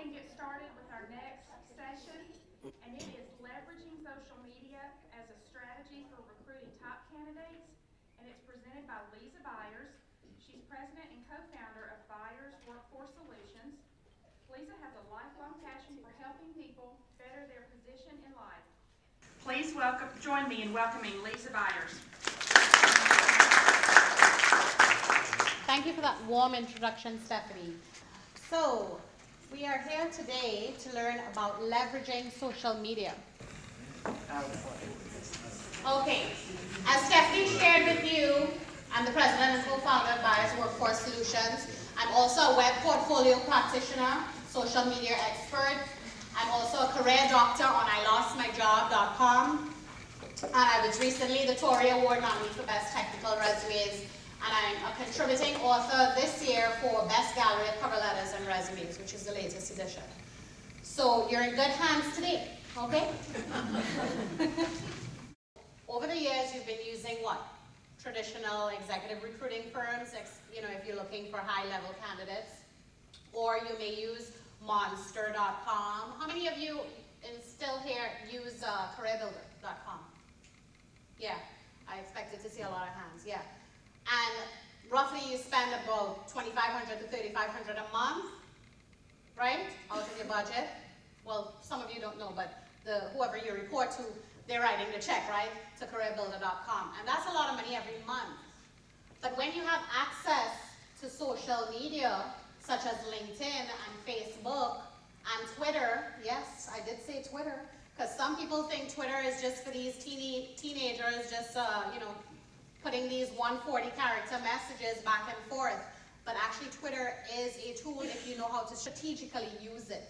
ahead and get started with our next session, and it is leveraging social media as a strategy for recruiting top candidates, and it's presented by Lisa Byers. She's president and co-founder of Byers Workforce Solutions. Lisa has a lifelong passion for helping people better their position in life. Please join me in welcoming Lisa Byers. Thank you for that warm introduction, Stephanie. So, we are here today to learn about leveraging social media. Okay, as Stephanie shared with you, I'm the president and co-founder of Byers Workforce Solutions. I'm also a web portfolio practitioner, social media expert. I'm also a career doctor on ILostMyJob.com. And I was recently the Tory Award nominee for Best Technical Resumes. And I'm a contributing author this year for Best Gallery of Cover Letters and Resumes, which is the latest edition. So you're in good hands today, okay? Over the years, you've been using what? Traditional executive recruiting firms, if you're looking for high-level candidates. Or you may use Monster.com. How many of you still here use CareerBuilder.com? Yeah, I expected to see a lot of hands, yeah. And roughly you spend about $2,500 to $3,500 a month, right, out of your budget. Well, some of you don't know, but whoever you report to, they're writing the check, right, to CareerBuilder.com. And that's a lot of money every month. But when you have access to social media, such as LinkedIn and Facebook and Twitter, yes, I did say Twitter, because some people think Twitter is just for these teenagers, just, putting these 140-character messages back and forth. But actually, Twitter is a tool if you know how to strategically use it,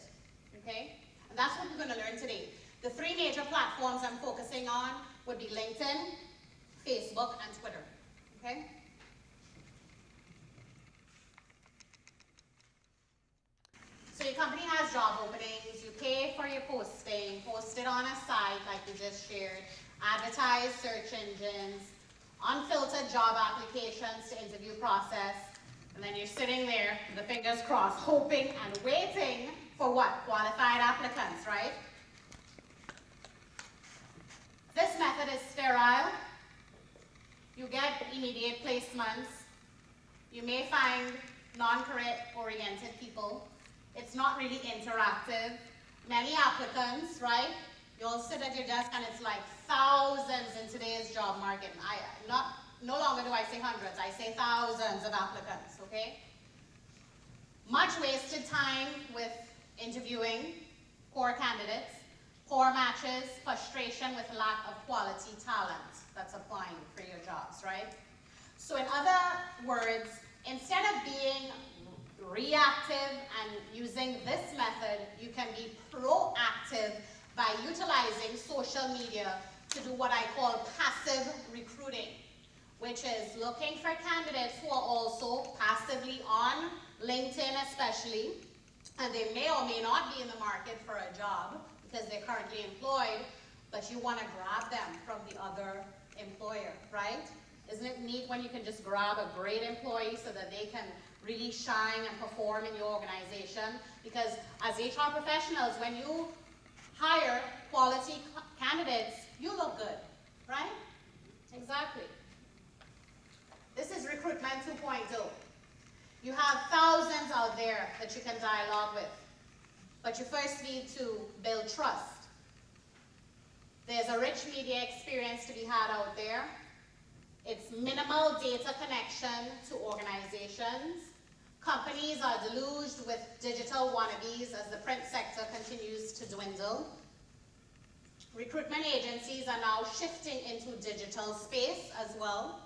okay? And that's what we're going to learn today. The three major platforms I'm focusing on would be LinkedIn, Facebook, and Twitter, okay? So your company has job openings, you pay for your posting, post it on a site like we just shared, advertise search engines, unfiltered job applications to interview process, and then you're sitting there with the fingers crossed, hoping and waiting for what? Qualified applicants, right? This method is sterile. You get immediate placements. You may find non-career oriented people. It's not really interactive. Many applicants, right? You'll sit at your desk and it's like thousands in today's job market. No longer do I say hundreds, I say thousands of applicants, okay? Much wasted time with interviewing, poor candidates, poor matches, frustration with lack of quality talent that's applying for your jobs, right? So in other words, instead of being reactive and using this method, you can be proactive by utilizing social media to do what I call passive recruiting, which is looking for candidates who are also passively on LinkedIn especially, and they may or may not be in the market for a job because they're currently employed, but you want to grab them from the other employer, right? Isn't it neat when you can just grab a great employee so that they can really shine and perform in your organization? Because as HR professionals, when you hire quality candidates, you look good, right? Exactly. This is Recruitment 2.0. You have thousands out there that you can dialogue with, but you first need to build trust. There's a rich media experience to be had out there. It's minimal data connection to organizations. Companies are deluged with digital wannabes as the print sector continues to dwindle. Recruitment agencies are now shifting into digital space as well.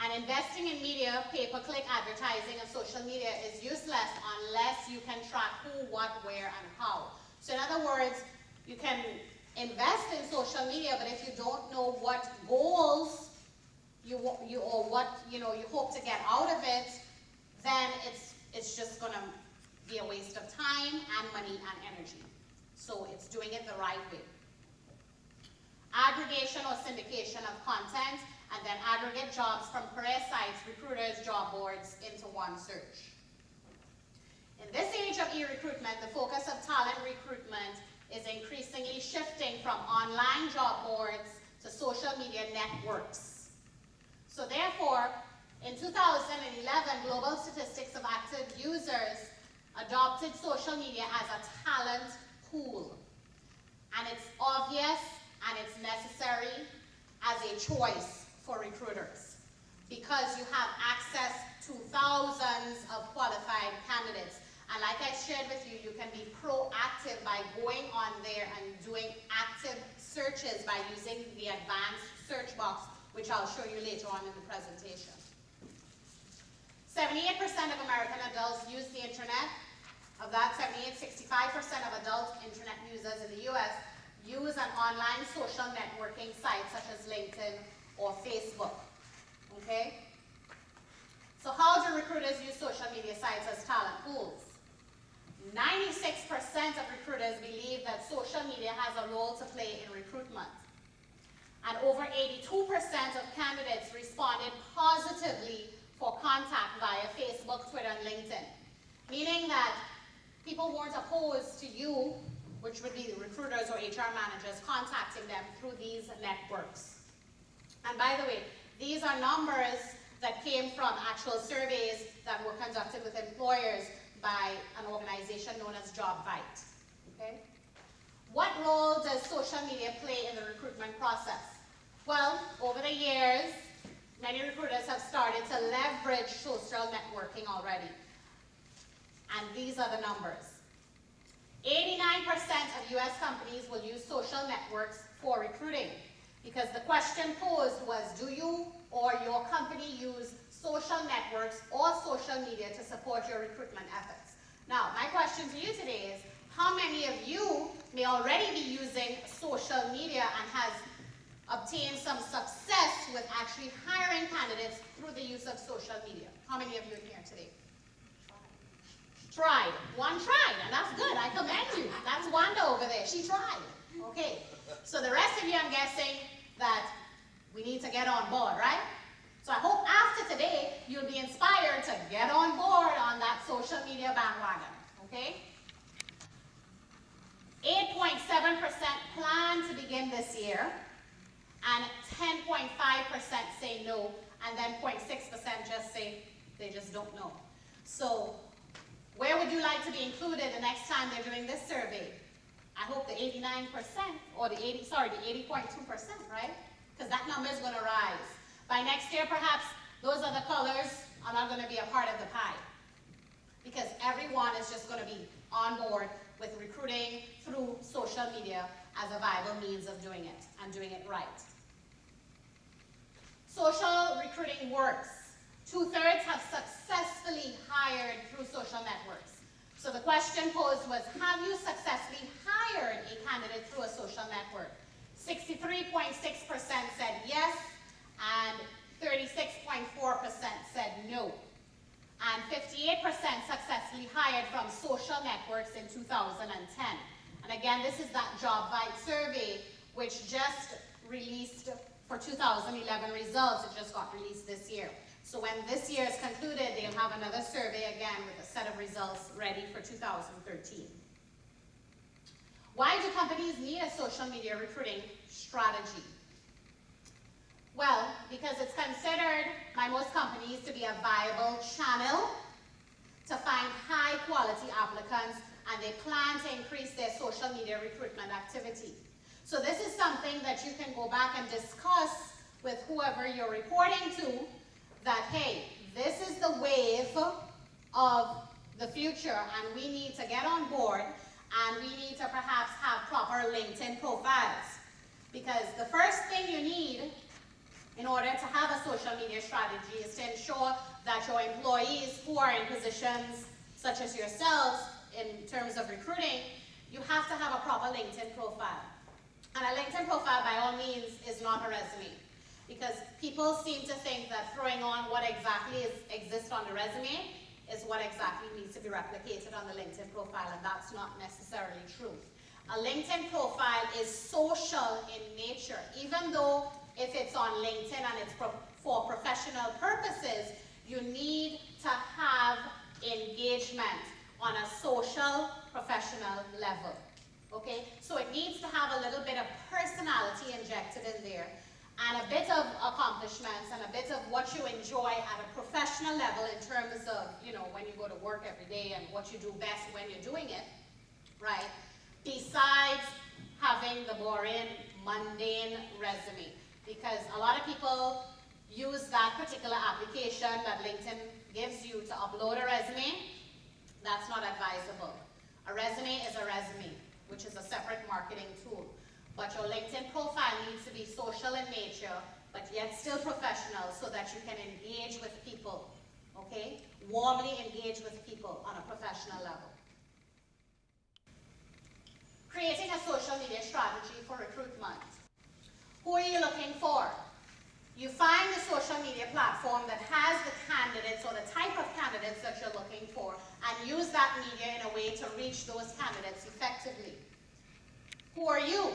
And investing in media, pay-per-click advertising, and social media is useless unless you can track who, what, where, and how. So in other words, you can invest in social media, but if you don't know what goals you hope to get out of it, then it's just going to be a waste of time and money and energy. So it's doing it the right way. Aggregation or syndication of content, and then aggregate jobs from career sites, recruiters, job boards into one search. In this age of recruitment, the focus of talent recruitment is increasingly shifting from online job boards to social media networks. So therefore, in 2011, Global Statistics of Active Users adopted social media as a talent pool. And it's obvious and it's necessary as a choice for recruiters because you have access to thousands of qualified candidates. And like I shared with you, you can be proactive by going on there and doing active searches by using the advanced search box, which I'll show you later on in the presentation. 78% of American adults use the internet. Of that 65% of adult internet users in the US use an online social networking site such as LinkedIn or Facebook. Okay? So how do recruiters use social media sites as talent pools? 96% of recruiters believe that social media has a role to play in recruitment. And over 82% of candidates responded positively for contact via Facebook, Twitter, and LinkedIn. Meaning that people weren't opposed to you, which would be the recruiters or HR managers, contacting them through these networks. And by the way, these are numbers that came from actual surveys that were conducted with employers by an organization known as JobVite. Okay? What role does social media play in the recruitment process? Well, over the years, many recruiters have started to leverage social networking already. And these are the numbers. 89% of US companies will use social networks for recruiting because the question posed was, do you or your company use social networks or social media to support your recruitment efforts? Now, my question to you today is, how many of you may already be using social media and has obtained some success with actually hiring candidates through the use of social media? How many of you in here today? Tried. One tried, and that's good. I commend you. That's Wanda over there. She tried. Okay. So the rest of you, I'm guessing that we need to get on board, right? So I hope after today, you'll be inspired to get on board on that social media bandwagon. Okay? 8.7% plan to begin this year, and 10.5% say no, and then 0.6% just say they just don't know. So where would you like to be included the next time they're doing this survey? I hope the 89% or the 80.2%, right? Because that number is going to rise. By next year, perhaps, those other colors are not going to be a part of the pie. Because everyone is just going to be on board with recruiting through social media as a viable means of doing it and doing it right. Social recruiting works. 2/3 have successfully hired through social networks. So the question posed was, have you successfully hired a candidate through a social network? 63.6% said yes, and 36.4% said no. And 58% successfully hired from social networks in 2010. And again, this is that JobVite survey, which just released for 2011 results. It just got released this year. So when this year is concluded, they'll have another survey again with a set of results ready for 2013. Why do companies need a social media recruiting strategy? Well, because it's considered by most companies to be a viable channel to find high quality applicants, and they plan to increase their social media recruitment activity. So this is something that you can go back and discuss with whoever you're reporting to, that, hey, this is the wave of the future and we need to get on board and we need to perhaps have proper LinkedIn profiles. Because the first thing you need in order to have a social media strategy is to ensure that your employees who are in positions such as yourselves in terms of recruiting, you have to have a proper LinkedIn profile. And a LinkedIn profile, by all means, is not a resume. Because people seem to think that throwing on what exactly exists on the resume is what exactly needs to be replicated on the LinkedIn profile, and that's not necessarily true. A LinkedIn profile is social in nature. Even though if it's on LinkedIn and it's for professional purposes, you need to have engagement on a social, professional level. Okay? So it needs to have a little bit of personality injected in there, and a bit of accomplishments, and a bit of what you enjoy at a professional level in terms of, you know, when you go to work every day and what you do best when you're doing it, right? Besides having the boring, mundane resume. Because a lot of people use that particular application that LinkedIn gives you to upload a resume. That's not advisable. A resume is a resume, which is a separate marketing tool. But your LinkedIn profile needs to be social in nature, but yet still professional, so that you can engage with people, okay? Warmly engage with people on a professional level. Creating a social media strategy for recruitment. Who are you looking for? You find the social media platform that has the candidates or the type of candidates that you're looking for, and use that media in a way to reach those candidates effectively. Who are you?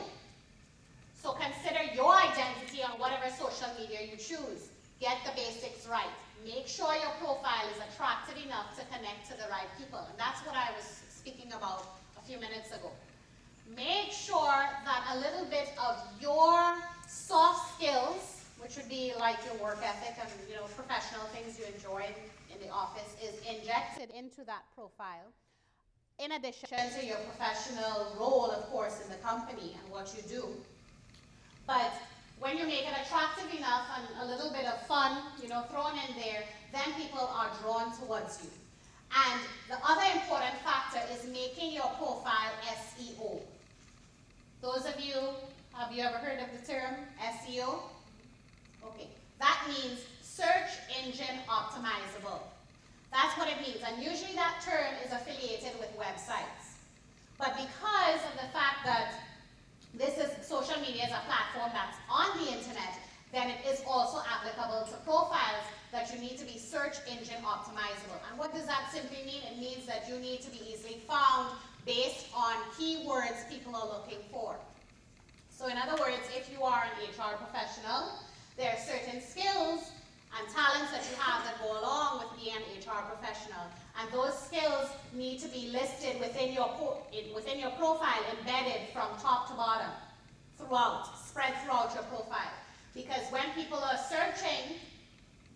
So consider your identity on whatever social media you choose. Get the basics right. Make sure your profile is attractive enough to connect to the right people. And that's what I was speaking about a few minutes ago. Make sure that a little bit of your soft skills, which would be like your work ethic and, you know, professional things you enjoy in the office, is injected into that profile. In addition to your professional role, of course, in the company and what you do. But when you make it attractive enough and a little bit of fun, you know, thrown in there, then people are drawn towards you. And the other important factor is making your profile SEO. Those of you, have you ever heard of the term SEO? Okay, that means search engine optimizable. That's what it means, and usually that term is affiliated with websites. But because of the fact that this is social media as a platform that's on the internet, then it is also applicable to profiles that you need to be search engine optimizable. And what does that simply mean? It means that you need to be easily found based on keywords people are looking for. So in other words, if you are an HR professional, there are certain skills and talents that you have that go along with being an HR professional. And those skills need to be listed within your profile, embedded from top to bottom, spread throughout your profile. Because when people are searching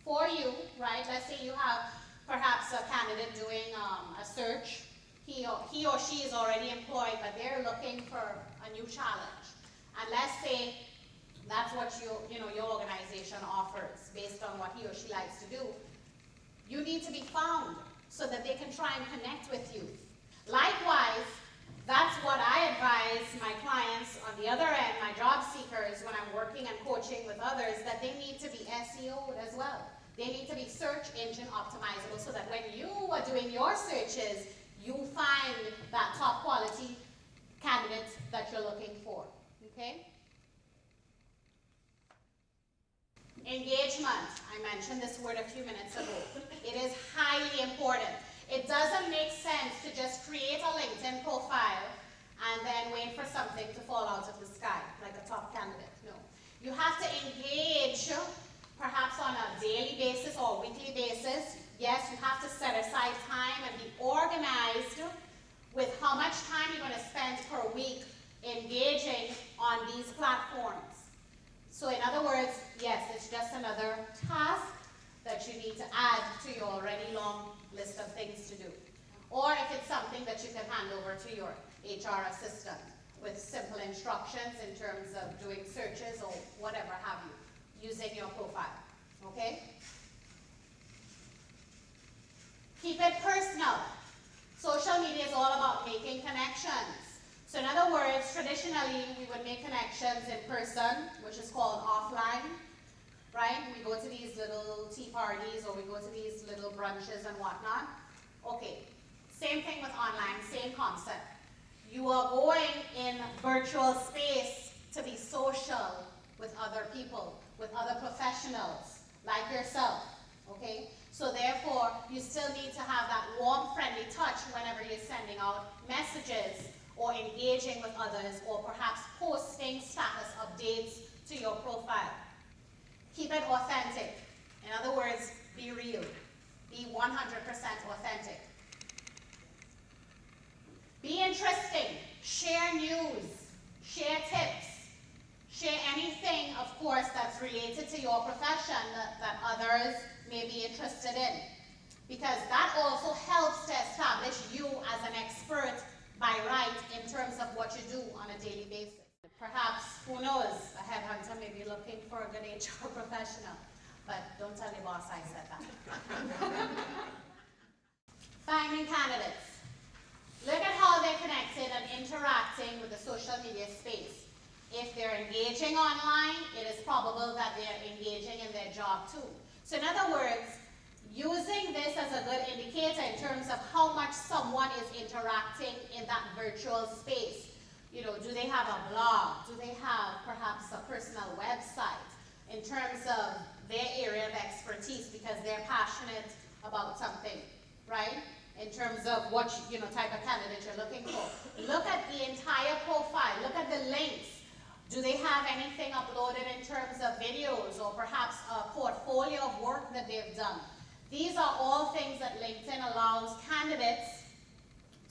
for you, right, let's say you have perhaps a candidate doing a search, he or she is already employed, but they're looking for a new challenge. And let's say that's what your organization offers based on what he or she likes to do. You need to be found so that they can try and connect with you. Likewise, that's what I advise my clients on the other end, my job seekers, when I'm working and coaching with others, that they need to be SEO'd as well. They need to be search engine optimizable so that when you are doing your searches, you find that top quality candidate that you're looking for, okay? Engagement. I mentioned this word a few minutes ago. It is highly important. It doesn't make sense to just create a LinkedIn profile and then wait for something to fall out of the sky, like a top candidate. No. You have to engage, perhaps on a daily basis or weekly basis. Yes, you have to set aside time and be organized with how much time you're going to spend per week engaging on these platforms. So in other words, yes, it's just another task that you need to add to your already long list of things to do. Or if it's something that you can hand over to your HR assistant with simple instructions in terms of doing searches or whatever have you, using your profile, okay? Keep it personal. Social media is all about making connections. So in other words, traditionally, we would make connections in person, which is called offline, right? We go to these little tea parties or we go to these little brunches and whatnot. Okay, same thing with online, same concept. You are going in virtual space to be social with other people, with other professionals like yourself, okay? So therefore, you still need to have that warm, friendly touch whenever you're sending out messages or engaging with others, or perhaps posting status updates to your profile. Keep it authentic. In other words, be real. Be 100% authentic. Share news, share tips, share anything, of course, that's related to your profession that others may be interested in. Because that also helps to establish you as an expert by right in terms of what you do on a daily basis. Perhaps, who knows, a headhunter may be looking for a good HR professional, but don't tell your boss I said that. Finding candidates. Look at how they're connected and interacting with the social media space. If they're engaging online, it is probable that they're engaging in their job too. So in other words, using this as a good indicator in terms of how much someone is interacting in that virtual space. You know, do they have a blog? Do they have perhaps a personal website in terms of their area of expertise because they're passionate about something, right? In terms of what type of candidate you're looking for. Look at the entire profile. Look at the links. Do they have anything uploaded in terms of videos or perhaps a portfolio of work that they've done? These are all things that LinkedIn allows candidates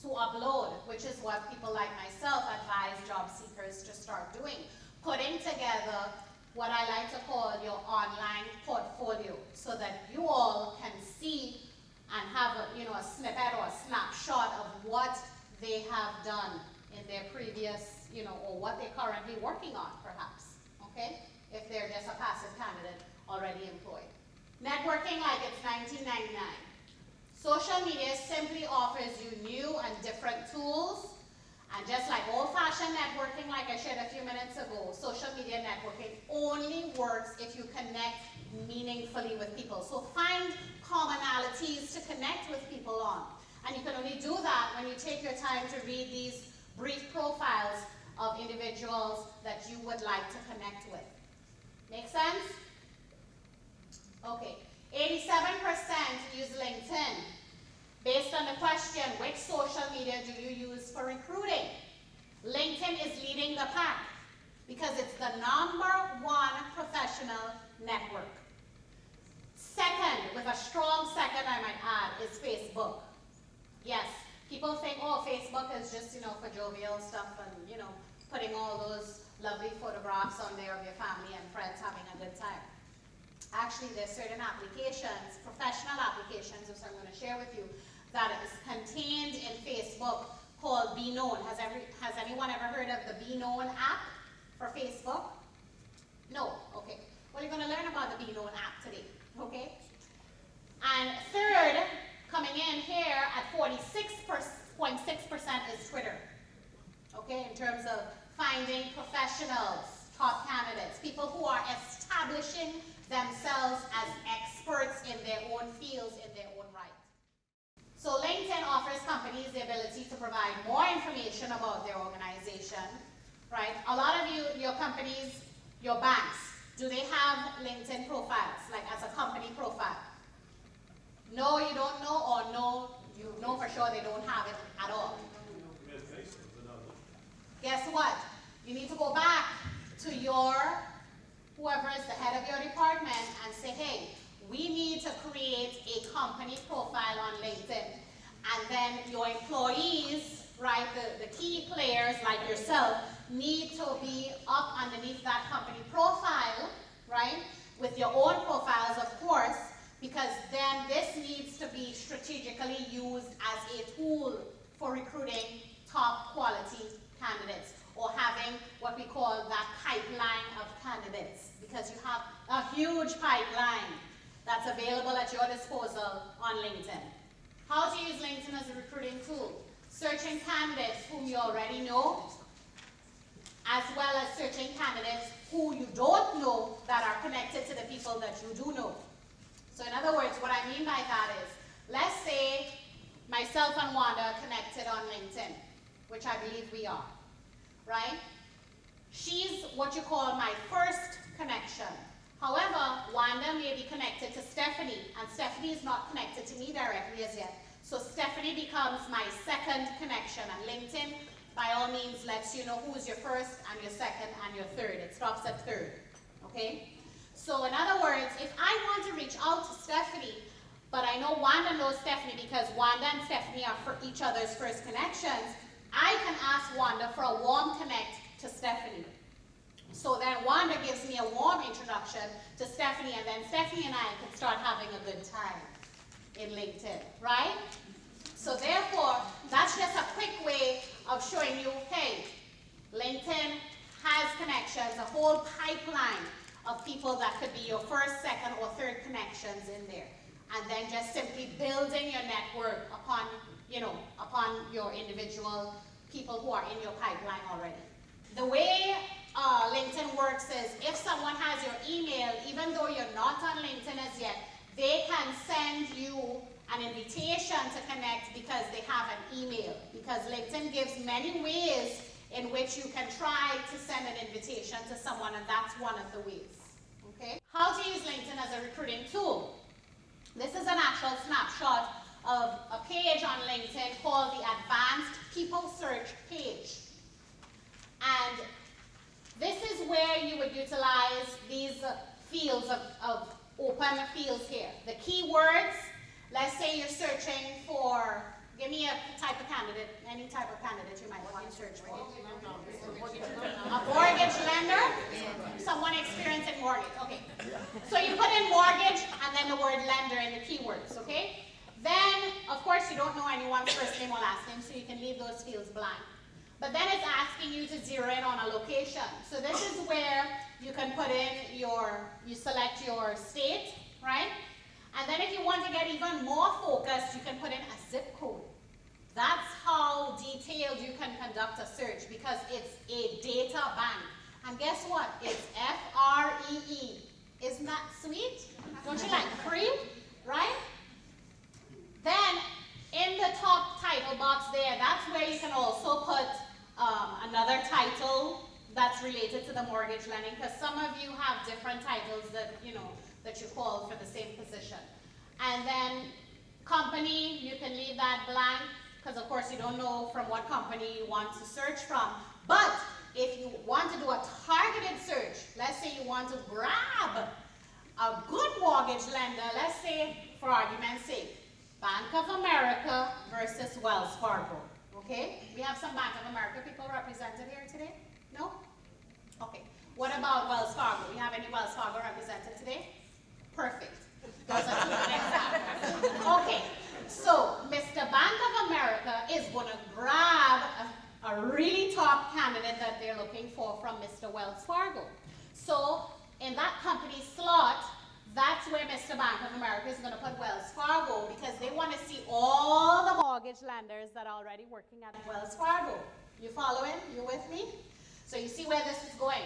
to upload, which is what people like myself advise job seekers to start doing. Putting together what I like to call your online portfolio so that you all can see and have a snippet or a snapshot of what they have done in their previous, or what they're currently working on, perhaps, okay? If they're just a passive candidate already employed. Networking like it's 1999. Social media simply offers you new and different tools, and just like old-fashioned networking, like I shared a few minutes ago, social media networking only works if you connect meaningfully with people. So find commonalities to connect with people on. And you can only do that when you take your time to read these brief profiles of individuals that you would like to connect with. Make sense? Okay. 87% use LinkedIn. Based on the question, which social media do you use for recruiting? LinkedIn is leading the pack because it's the #1 professional network. Second, with a strong second I might add, is Facebook. Yes, people think, oh, Facebook is just, for jovial stuff and, putting all those lovely photographs on there of your family and friends having a good time. Actually, there's certain applications, professional applications, which I'm going to share with you, that is contained in Facebook called Be Known. Has anyone ever heard of the Be Known app for Facebook? No? Okay. Well, you're going to learn about the Be Known app today, okay? And third, coming in here at 46.6% is Twitter, okay, in terms of finding professionals, top candidates, people who are establishing themselves as experts in their own fields, in their own right. So LinkedIn offers companies the ability to provide more information about their organization, right? A lot of you, your companies, your banks, do they have LinkedIn profiles, like as a company profile? No, you don't know, or no, you know for sure they don't have it at all. Guess what? You need to go back to whoever is the head of your department and say, hey, we need to create a company profile on LinkedIn. And then your employees, right, the key players like yourself, need to be up underneath that company profile, right, with your own profiles, of course, because then this needs to be strategically used as a tool for recruiting top quality candidates, or having what we call that pipeline of candidates, because you have a huge pipeline that's available at your disposal on LinkedIn. How to use LinkedIn as a recruiting tool? Searching candidates whom you already know, as well as searching candidates who you don't know that are connected to the people that you do know. So in other words, what I mean by that is, let's say myself and Wanda are connected on LinkedIn, which I believe we are, right? She's what you call my first connection. However, Wanda may be connected to Stephanie, and Stephanie is not connected to me directly as yet. So Stephanie becomes my second connection, and LinkedIn, by all means, lets you know who's your first and your second and your third. It stops at third, okay? So in other words, if I want to reach out to Stephanie, but I know Wanda knows Stephanie because Wanda and Stephanie are for each other's first connections, I can ask Wanda for a warm connect to Stephanie. So then Wanda gives me a warm introduction to Stephanie, and then Stephanie and I can start having a good time in LinkedIn, right? So therefore, that's just a quick way of showing you, hey, LinkedIn has connections, a whole pipeline of people that could be your first, second, or third connections in there. And then just simply building your network upon, upon your individual people who are in your pipeline already. The way LinkedIn works is if someone has your email, even though you're not on LinkedIn as yet, they can send you an invitation to connect because they have an email. Because LinkedIn gives many ways in which you can try to send an invitation to someone, and that's one of the ways. Okay? How to use LinkedIn as a recruiting tool. This is an actual snapshot of a page on LinkedIn called the Advanced People Search page. And this is where you would utilize these fields of open fields here. The keywords, let's say you're searching for, give me a type of candidate, any type of candidate you might want to search for. A mortgage lender, someone experienced in mortgage, okay. So you put in mortgage and then the word lender in the keywords, okay? Then, of course, you don't know anyone's first name or last name, so you can leave those fields blank. But then it's asking you to zero in on a location. So this is where you can put in you select your state, right? And then if you want to get even more focused, you can put in a zip code. That's how detailed you can conduct a search because it's a data bank. And guess what? It's F-R-E-E. Isn't that sweet? Don't you like free? Right? Then in the top title box there, that's where you can also put another title that's related to the mortgage lending, because some of you have different titles that that you call for the same position. And then company, you can leave that blank because of course you don't know from what company you want to search from. But if you want to do a targeted search, let's say you want to grab a good mortgage lender, let's say for argument's sake, Bank of America versus Wells Fargo. Okay? We have some Bank of America people represented here today? No? Okay. What about Wells Fargo? We have any Wells Fargo represented today? Perfect. Those are two good examples. Okay. So, Mr. Bank of America is going to grab a really top candidate that they're looking for from Mr. Wells Fargo. So, in that company slot, that's where Mr. Bank of America is going to put Wells Fargo because they want to see all the mortgage lenders that are already working at Wells Fargo. You following? You with me? So you see where this is going.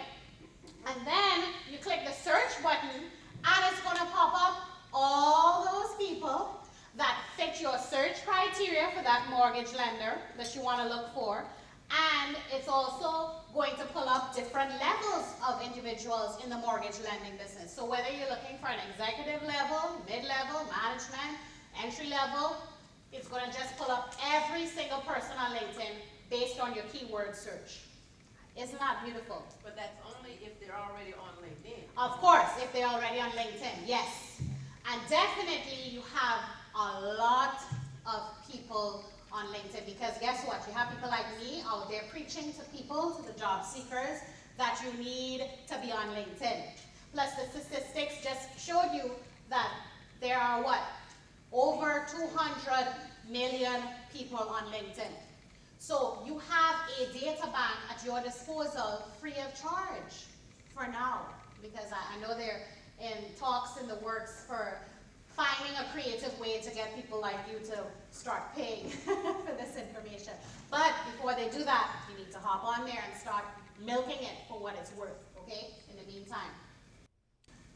And then you click the search button and it's going to pop up all those people that fit your search criteria for that mortgage lender that you want to look for. And it's also going to pull up different levels of individuals in the mortgage lending business. So whether you're looking for an executive level, mid-level, management, entry level, it's going to just pull up every single person on LinkedIn based on your keyword search. Isn't that beautiful? But that's only if they're already on LinkedIn. Of course, if they're already on LinkedIn, yes. And definitely you have a lot of people on LinkedIn because guess what? You have people like me out there preaching to people, to the job seekers, that you need to be on LinkedIn. Plus the statistics just showed you that there are what? Over 200 million people on LinkedIn. So you have a data bank at your disposal free of charge for now because I know they're in talks in the works for finding a creative way to get people like you to start paying for this information. But before they do that, you need to hop on there and start milking it for what it's worth, okay, in the meantime.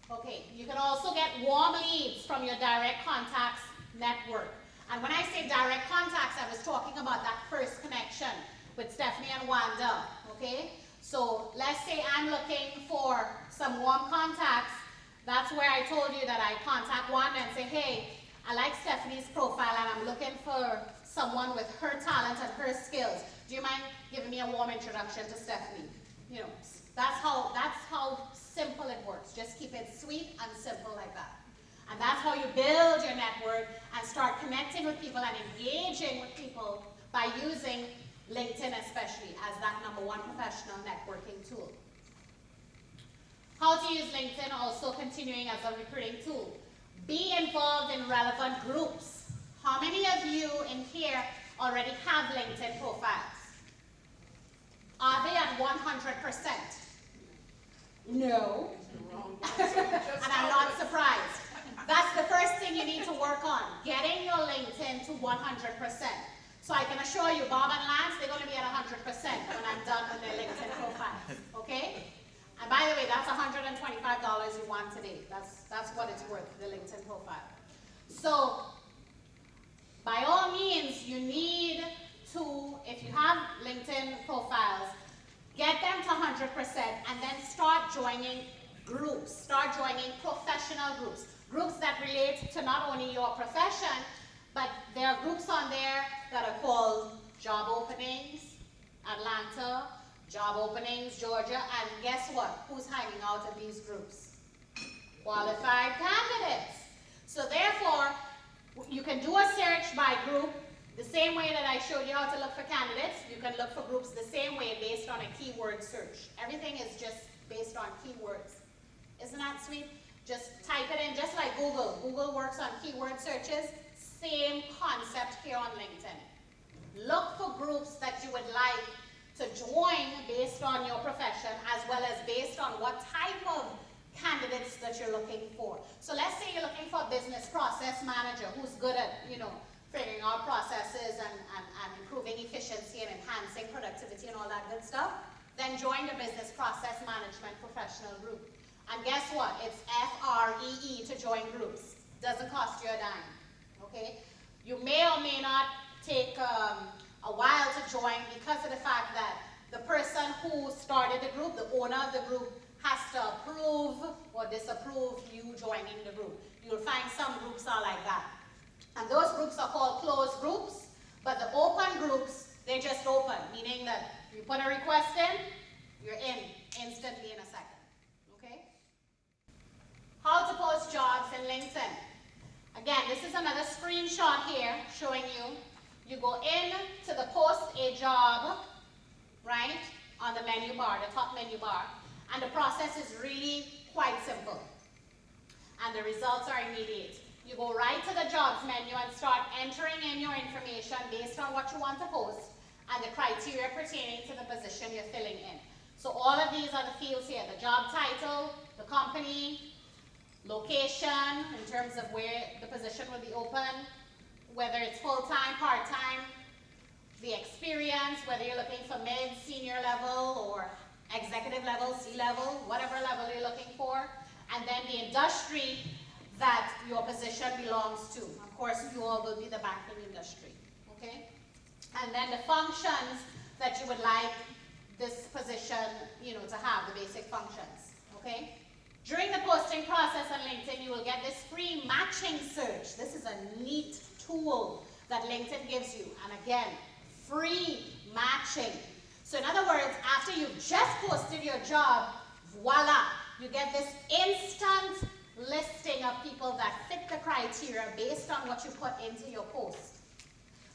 Okay, you can also get warm leads from your direct contacts network. And when I say direct contacts, I was talking about that first connection with Stephanie and Wanda, okay? So let's say I'm looking for some warm contacts. That's where I told you that I contact Wanda and say, hey, I like Stephanie's profile and I'm looking for someone with her talent and her skills. Do you mind giving me a warm introduction to Stephanie? You know, that's how simple it works. Just keep it sweet and simple like that. And that's how you build your network and start connecting with people and engaging with people by using LinkedIn especially as that #1 professional networking tool. How to use LinkedIn, also continuing as a recruiting tool. Be involved in relevant groups. How many of you in here already have LinkedIn profiles? Are they at 100%? No. And I'm not surprised. That's the first thing you need to work on, getting your LinkedIn to 100%. So I can assure you, Bob and Lance, they're going to be at 100% when I'm done with their LinkedIn profiles, okay? And by the way, that's $125 you want today. That's what it's worth, the LinkedIn profile. So, by all means, you need to, if you have LinkedIn profiles, get them to 100% and then start joining groups. Start joining professional groups. Groups that relate to not only your profession, but there are groups on there that are called Job Openings, Atlanta, Job Openings, Georgia, and guess what? Who's hanging out in these groups? Qualified candidates. So therefore, you can do a search by group the same way that I showed you how to look for candidates. You can look for groups the same way based on a keyword search. Everything is just based on keywords. Isn't that sweet? Just type it in, just like Google. Google works on keyword searches. Same concept here on LinkedIn. Look for groups that you would like to join based on your profession, as well as based on what type of candidates that you're looking for. So let's say you're looking for a business process manager who's good at, figuring out processes and improving efficiency and enhancing productivity and all that good stuff. Then join the business process management professional group. And guess what? It's FREE to join groups. Doesn't cost you a dime. Okay? You may or may not take a while to join because of the fact that the person who started the group, the owner of the group, has to approve or disapprove you joining the group. You'll find some groups are like that. And those groups are called closed groups, but the open groups, they're just open, meaning that you put a request in, you're in instantly in a second. Okay? How to post jobs in LinkedIn. Again, this is another screenshot here showing you go in to the post a job, right, on the menu bar, the top menu bar, and the process is really quite simple. And the results are immediate. You go right to the jobs menu and start entering in your information based on what you want to post and the criteria pertaining to the position you're filling in. So all of these are the fields here, the job title, the company, location in terms of where the position will be open, whether it's full-time, part-time, the experience, whether you're looking for mid, senior level, or executive level, C-level, whatever level you're looking for, and then the industry that your position belongs to. Of course, you all will be the banking industry, okay? And then the functions that you would like this position, to have, the basic functions, okay? During the posting process on LinkedIn, you will get this free matching search. This is a neat tool that LinkedIn gives you. And again, free matching. So in other words, after you've just posted your job, voila, you get this instant listing of people that fit the criteria based on what you put into your post.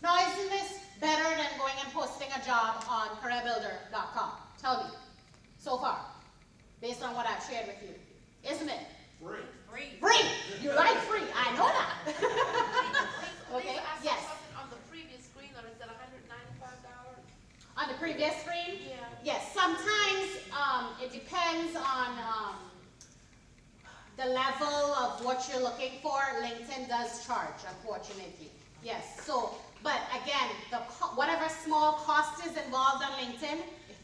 Now, isn't this better than going and posting a job on careerbuilder.com? Tell me, so far, based on what I've shared with you. Isn't it? Free. Free. Free! You like free, I know that. Okay, I saw yes. something on the previous screen, or is that $195? On the previous screen? Yeah. Yes, sometimes it depends on the level of what you're looking for. LinkedIn does charge, unfortunately. Yes, so, but again, whatever small cost is involved on LinkedIn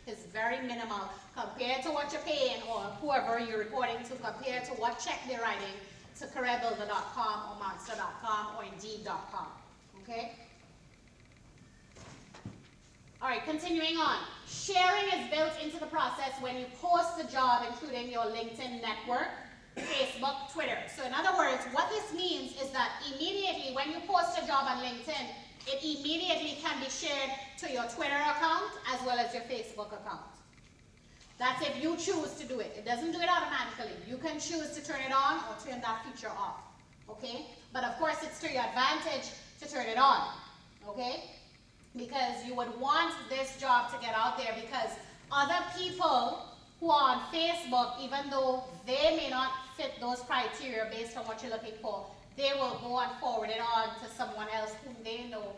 is very minimal compared to what you're paying, or whoever you're reporting to, compared to what check they're writing to careerbuilder.com or monster.com or indeed.com. Okay? All right, continuing on. Sharing is built into the process when you post the job, including your LinkedIn network, Facebook, Twitter. So in other words, what this means is that immediately when you post a job on LinkedIn, it immediately can be shared to your Twitter account as well as your Facebook account. That's if you choose to do it. It doesn't do it automatically. You can choose to turn it on or turn that feature off. Okay? But of course, it's to your advantage to turn it on. Okay? because you would want this job to get out there, because other people who are on Facebook, even though they may not fit those criteria based on what you're looking for, they will go and forward it on to someone else whom they know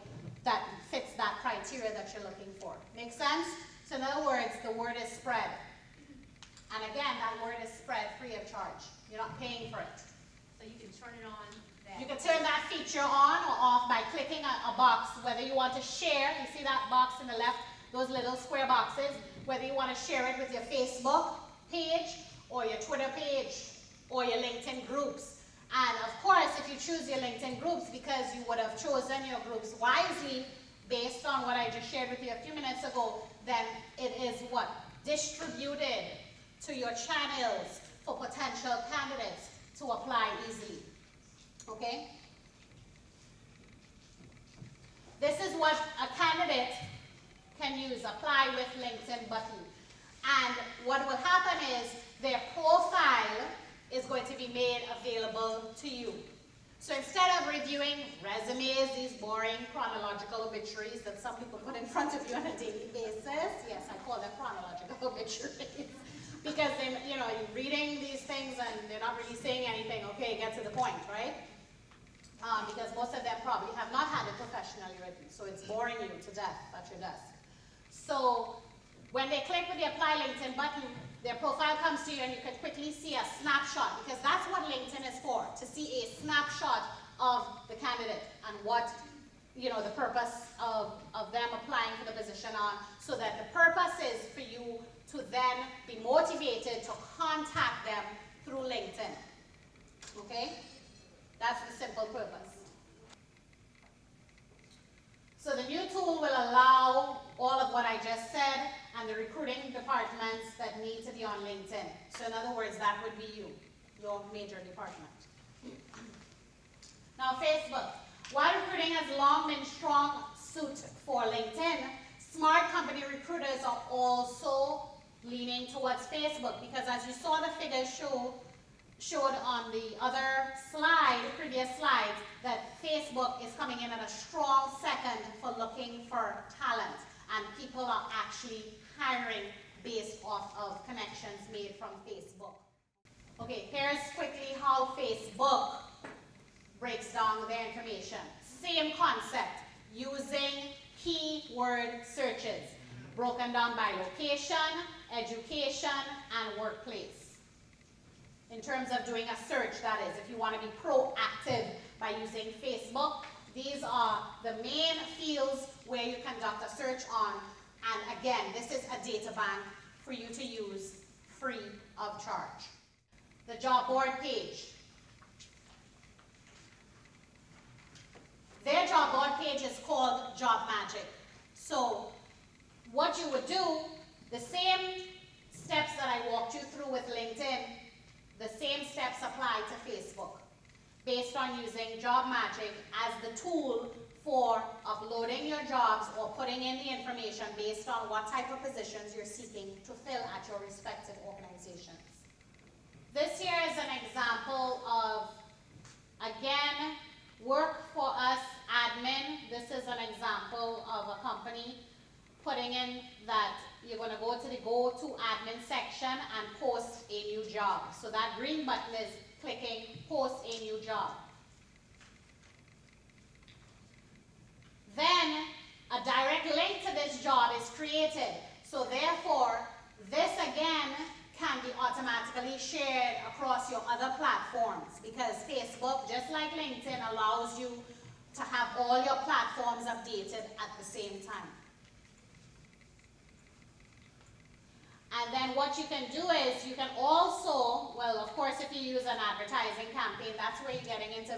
that fits that criteria that you're looking for. Make sense? So in other words, the word is spread. And again, that word is spread free of charge. You're not paying for it. So you can turn it on. You can turn that feature on or off by clicking a box, whether you want to share. You see that box in the left, those little square boxes, whether you want to share it with your Facebook page or your Twitter page or your LinkedIn groups. And of course, if you choose your LinkedIn groups, because you would have chosen your groups wisely based on what I just shared with you a few minutes ago, then it is what? Distributed to your channels for potential candidates to apply easily. Okay? This is what a candidate can use, apply with LinkedIn button. And what will happen is their profile is going to be made available to you. So instead of reviewing resumes, these boring chronological obituaries that some people put in front of you on a daily basis, yes, I call them chronological obituaries, because they, you know, you're reading these things and they're not really saying anything. Okay, get to the point, right? Because most of them probably have not had it professionally written, so it's boring you to death at your desk. So when they click with the Apply LinkedIn button, their profile comes to you and you can quickly see a snapshot, because that's what LinkedIn is for, to see a snapshot of the candidate and what, you know, the purpose of them applying for the position on, so that the purpose is for you to then be motivated to contact them through LinkedIn. Okay? That's the simple purpose. So the new tool will allow all of what I just said and the recruiting departments that need to be on LinkedIn. So in other words, that would be you, your major department. Now Facebook. While recruiting has long been strong suit for LinkedIn, smart company recruiters are also leaning towards Facebook, because as you saw the figures showed on the other slide, previous slides, that Facebook is coming in at a strong second for looking for talent, and people are actually hiring based off of connections made from Facebook. Okay, here's quickly how Facebook breaks down their information. Same concept, using keyword searches, broken down by location, education, and workplace. In terms of doing a search, that is, if you want to be proactive by using Facebook, these are the main fields where you conduct a search on. And again, this is a data bank for you to use free of charge. The job board page. Their job board page is called Job Magic. So what you would do, the same steps that I walked you through with LinkedIn, the same steps apply to Facebook, based on using Job Magic as the tool for uploading your jobs or putting in the information based on what type of positions you're seeking to fill at your respective organizations. This here is an example of, again, work for us admin. This is an example of a company putting in that you're going to go to the go to admin section and post a new job. So that green button is clicking post a new job. Then a direct link to this job is created. So therefore, this again can be automatically shared across your other platforms, because Facebook, just like LinkedIn, allows you to have all your platforms updated at the same time. And then what you can do is you can also, well, of course, if you use an advertising campaign, that's where you're getting into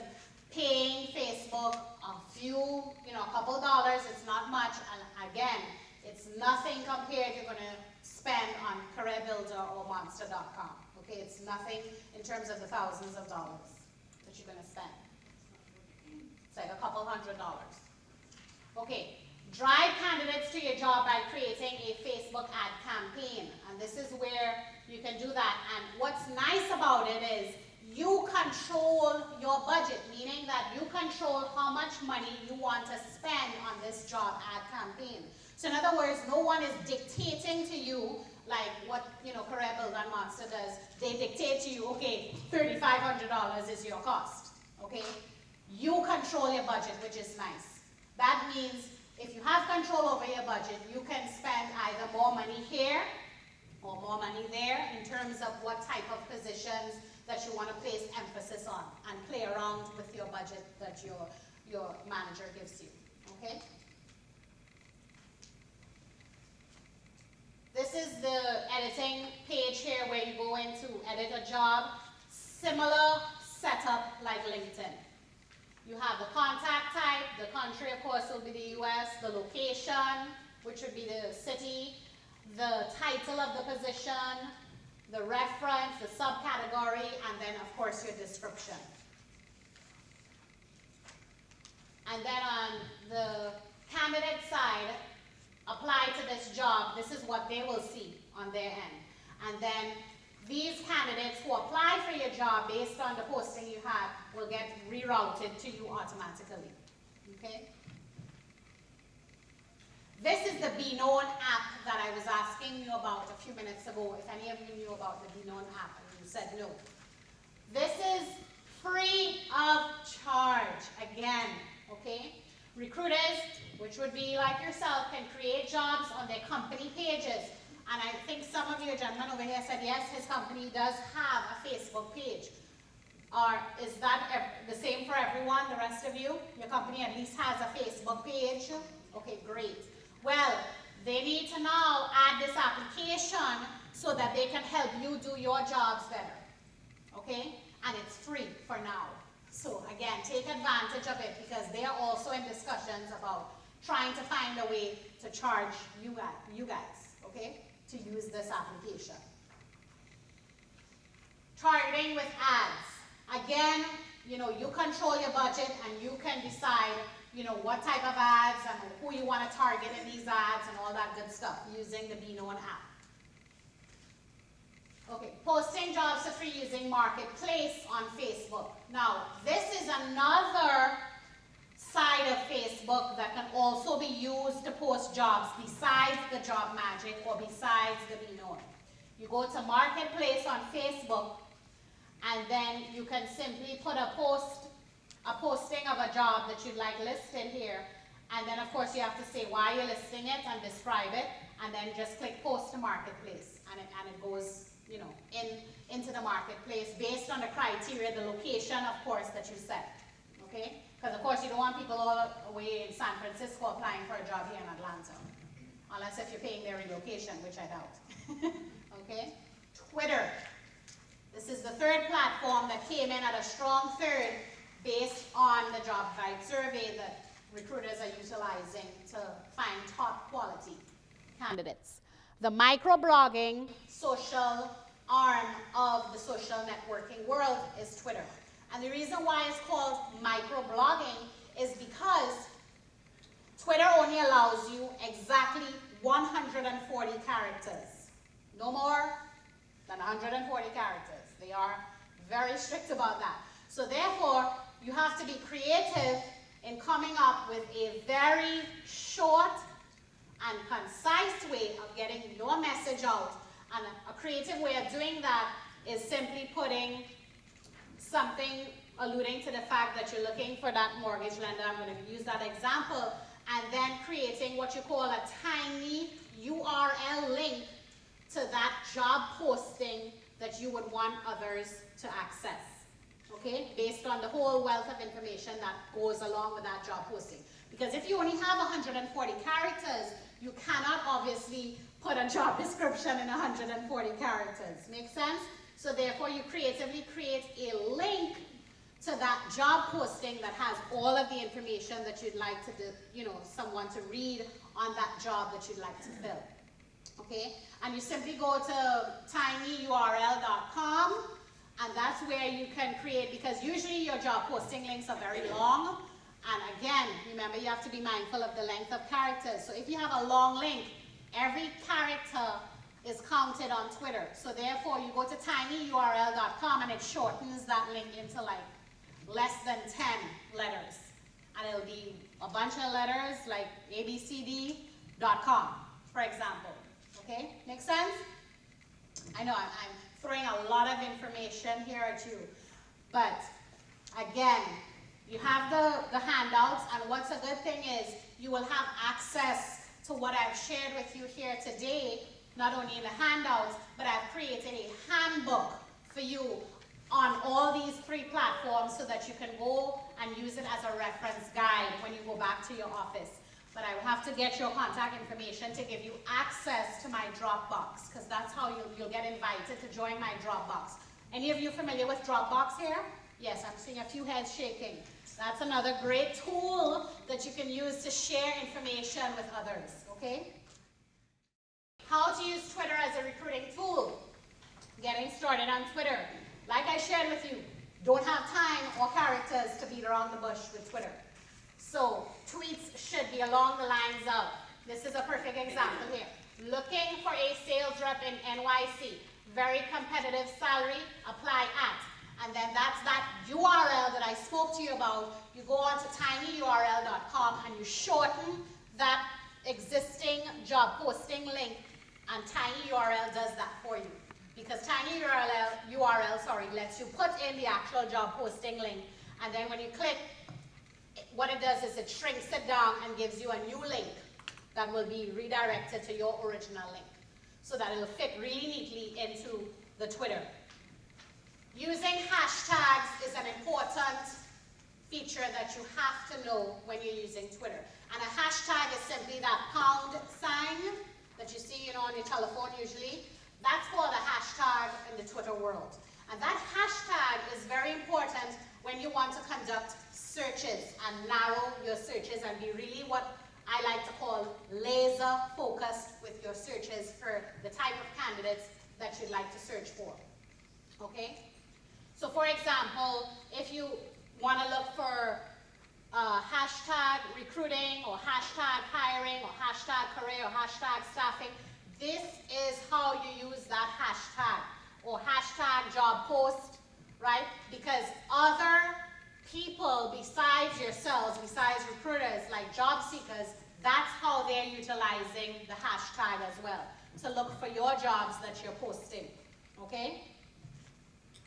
paying Facebook a few, a couple dollars. It's not much. And again, it's nothing compared you're going to spend on Career Builder or Monster.com. Okay, it's nothing in terms of the thousands of dollars that you're going to spend. It's like a couple $100. Okay. Drive candidates to your job by creating a Facebook ad campaign. And this is where you can do that. And what's nice about it is you control your budget, meaning that you control how much money you want to spend on this job ad campaign. So in other words, no one is dictating to you like what, Career Builder Master does. They dictate to you, okay, $3,500 is your cost, okay? You control your budget, which is nice. That means if you have control over your budget, you can spend either more money here or more money there in terms of what type of positions that you want to place emphasis on and play around with your budget that your manager gives you, okay? This is the editing page here where you go in to edit a job. Similar setup like LinkedIn. You have the contact type, the country of course will be the US, the location, which would be the city, the title of the position, the reference, the subcategory, and then of course your description. And then on the candidate side, apply to this job, this is what they will see on their end. And then these candidates who apply for your job based on the posting you have will get rerouted to you automatically, okay? This is the Be Known app that I was asking you about a few minutes ago, if any of you knew about the Be Known app and you said no. This is free of charge, again, okay? Recruiters, which would be like yourself, can create jobs on their company pages. And I think some of you gentlemen over here said, yes, his company does have a Facebook page. Or is that the same for everyone, the rest of you? Your company at least has a Facebook page? Okay, great. Well, they need to now add this application so that they can help you do your jobs better. Okay? And it's free for now. So again, take advantage of it because they are also in discussions about trying to find a way to charge you guys, okay, to use this application. Targeting with ads. Again, you control your budget and you can decide, what type of ads and who you want to target in these ads and all that good stuff using the Be Known app. Okay, posting jobs for free using Marketplace on Facebook. Now, this is another side of Facebook that can also be used to post jobs besides the Job Magic or besides the Be Known. You go to Marketplace on Facebook and then you can simply put a posting of a job that you'd like listed here, and then of course you have to say why you're listing it and describe it, and then just click Post to Marketplace, and it goes into the marketplace based on the criteria, the location, of course, that you set, okay? Because, of course, you don't want people all the way in San Francisco applying for a job here in Atlanta, unless if you're paying their relocation, which I doubt, okay? Twitter. This is the third platform that came in at a strong third based on the job vibe survey that recruiters are utilizing to find top quality candidates. The microblogging social arm of the social networking world is Twitter. And the reason why it's called microblogging is because Twitter only allows you exactly 140 characters. No more than 140 characters. They are very strict about that. So therefore, you have to be creative in coming up with a very short and concise way of getting your message out. And a creative way of doing that is simply putting something alluding to the fact that you're looking for that mortgage lender. I'm going to use that example. And then creating what you call a tiny URL link to that job posting that you would want others to access. Okay? Based on the whole wealth of information that goes along with that job posting. Because if you only have 140 characters, you cannot obviously put a job description in 140 characters. Make sense? So therefore, you creatively create a link to that job posting that has all of the information that you'd like to do, someone to read on that job that you'd like to fill. Okay? And you simply go to tinyurl.com, and that's where you can create, because usually your job posting links are very long. And again, remember, you have to be mindful of the length of characters. So if you have a long link, every character is counted on Twitter. So therefore, you go to tinyurl.com and it shortens that link into like less than 10 letters. And it'll be a bunch of letters like abcd.com, for example. Okay, make sense? I know I'm throwing a lot of information here at you, but again, you have the handouts, and what's a good thing is you will have access to what I've shared with you here today, not only in the handouts, but I've created a handbook for you on all these 3 platforms so that you can go and use it as a reference guide when you go back to your office. But I will have to get your contact information to give you access to my Dropbox, because that's how you'll get invited to join my Dropbox. Any of you familiar with Dropbox here? Yes, I'm seeing a few heads shaking. That's another great tool that you can use to share information with others, okay? How to use Twitter as a recruiting tool. Getting started on Twitter. Like I shared with you, don't have time or characters to beat around the bush with Twitter. So tweets should be along the lines of, this is a perfect example here. Looking for a sales rep in NYC. Very competitive salary, apply at. And then that's that URL that I spoke to you about. You go on to tinyurl.com and you shorten that existing job posting link, and tinyurl does that for you. Because tinyurl lets you put in the actual job posting link, and then when you click, what it does is it shrinks it down and gives you a new link that will be redirected to your original link, so that it will fit really neatly into the Twitter. Using hashtags is an important feature that you have to know when you're using Twitter. And a hashtag is simply that pound sign that you see, on your telephone usually. That's called a hashtag in the Twitter world. And that hashtag is very important when you want to conduct searches and narrow your searches and be really what I like to call laser focused with your searches for the type of candidates that you'd like to search for. Okay? So for example, if you want to look for hashtag recruiting or hashtag hiring or hashtag career or hashtag staffing, this is how you use that hashtag, or hashtag job post, right? Because other people besides yourselves, besides recruiters, like job seekers, that's how they're utilizing the hashtag as well, to look for your jobs that you're posting, okay?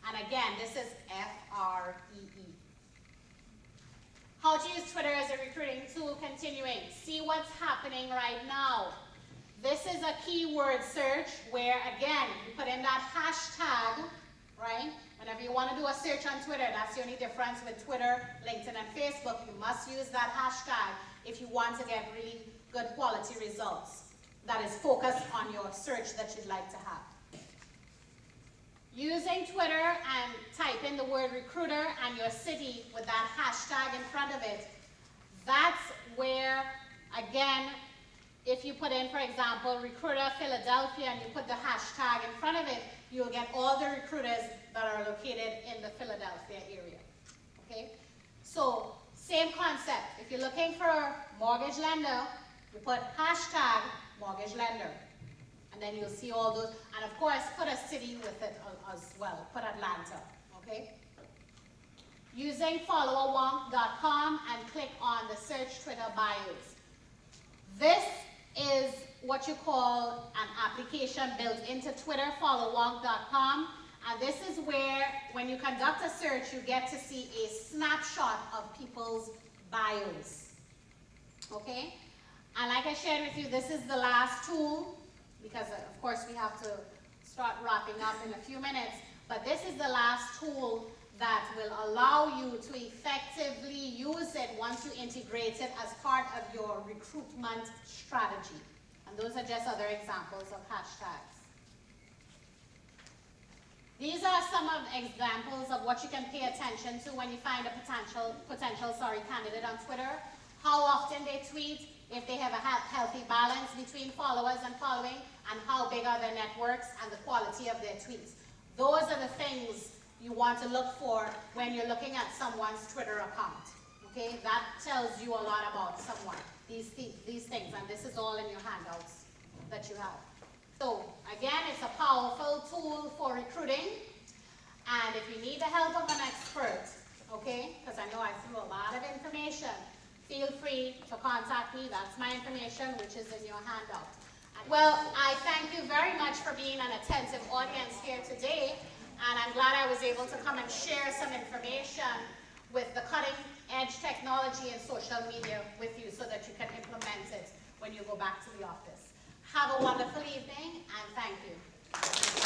And again, this is F-R-E-E. How to use Twitter as a recruiting tool, continuing. See what's happening right now. This is a keyword search where, again, you put in that hashtag, right? Whenever you want to do a search on Twitter, that's the only difference with Twitter, LinkedIn, and Facebook. You must use that hashtag if you want to get really good quality results that is focused on your search that you'd like to have. Using Twitter and type in the word recruiter and your city with that hashtag in front of it, that's where, again, if you put in, for example, recruiter Philadelphia and you put the hashtag in front of it, you'll get all the recruiters that are located in the Philadelphia area, okay? So, same concept. If you're looking for a mortgage lender, you put hashtag mortgage lender. And then you'll see all those, and of course, put a city with it as well. Put Atlanta, okay? Using followerwonk.com and click on the search Twitter bios. This is what you call an application built into Twitter, followerwonk.com. And this is where, when you conduct a search, you get to see a snapshot of people's bios, okay? And like I shared with you, this is the last tool, because of course we have to start wrapping up in a few minutes, but this is the last tool that will allow you to effectively use it once you integrate it as part of your recruitment strategy. And those are just other examples of hashtags. These are some of the examples of what you can pay attention to when you find a potential candidate on Twitter. How often they tweet, if they have a healthy balance between followers and following, and how big are their networks and the quality of their tweets. Those are the things you want to look for when you're looking at someone's Twitter account. Okay, that tells you a lot about someone, these things, and this is all in your handouts that you have. So again, tool for recruiting. And if you need the help of an expert, okay, because I know I threw a lot of information, feel free to contact me. That's my information, which is in your handout. Well, I thank you very much for being an attentive audience here today, and I'm glad I was able to come and share some information with the cutting edge technology and social media with you so that you can implement it when you go back to the office. Have a wonderful evening, and thank you.